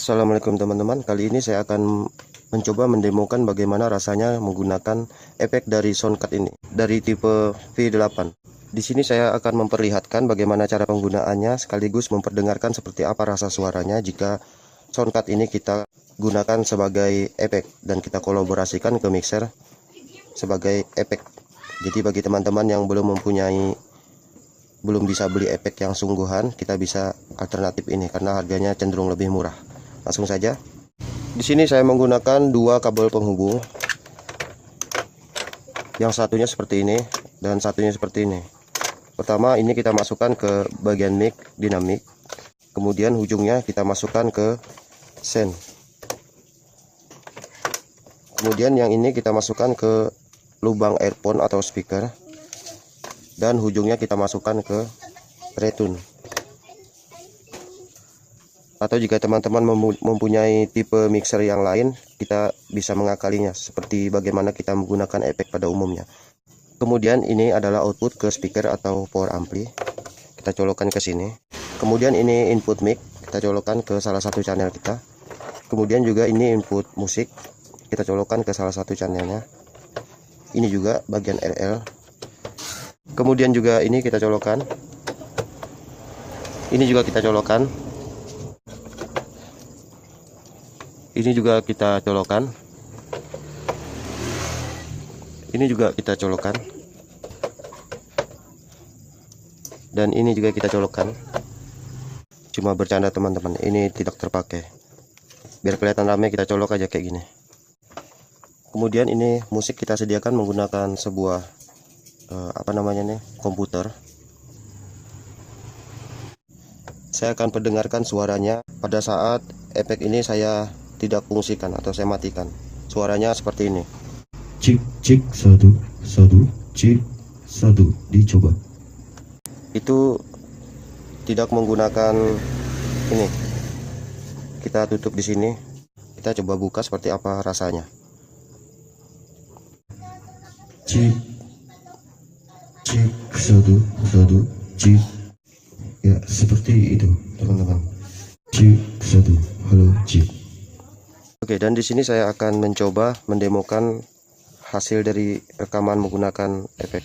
Assalamualaikum teman-teman, kali ini saya akan mencoba mendemokan bagaimana rasanya menggunakan efek dari soundcard ini dari tipe V8. Di sini saya akan memperlihatkan bagaimana cara penggunaannya sekaligus memperdengarkan seperti apa rasa suaranya jika soundcard ini kita gunakan sebagai efek dan kita kolaborasikan ke mixer sebagai efek. Jadi bagi teman-teman yang belum bisa beli efek yang sungguhan, kita bisa alternatif ini karena harganya cenderung lebih murah. Langsung saja. Di sini saya menggunakan dua kabel penghubung. Yang satunya seperti ini dan satunya seperti ini. Pertama ini kita masukkan ke bagian mic dinamik. Kemudian ujungnya kita masukkan ke sen. Kemudian yang ini kita masukkan ke lubang earphone atau speaker. Dan ujungnya kita masukkan ke retune. Atau jika teman-teman mempunyai tipe mixer yang lain, kita bisa mengakalinya seperti bagaimana kita menggunakan efek pada umumnya. Kemudian ini adalah output ke speaker atau power ampli. Kita colokkan ke sini. Kemudian ini input mic, kita colokkan ke salah satu channel kita. Kemudian juga ini input musik, kita colokkan ke salah satu channelnya. Ini juga bagian RL. Kemudian juga ini kita colokkan. Ini juga kita colokkan. Ini juga kita colokkan. Ini juga kita colokkan. Dan ini juga kita colokkan. Cuma bercanda teman-teman, ini tidak terpakai. Biar kelihatan rame kita colok aja kayak gini. Kemudian ini musik kita sediakan menggunakan sebuah komputer. Saya akan perdengarkan suaranya pada saat efek ini saya tidak fungsikan atau saya matikan. Suaranya seperti ini. Cik cik satu cik satu, dicoba. Itu tidak menggunakan ini. Kita tutup di sini. Kita coba buka seperti apa rasanya. Cik cik satu cik. Ya seperti itu teman-teman. Cik satu, halo cik. Oke, dan di sini saya akan mencoba mendemokan hasil dari rekaman menggunakan efek.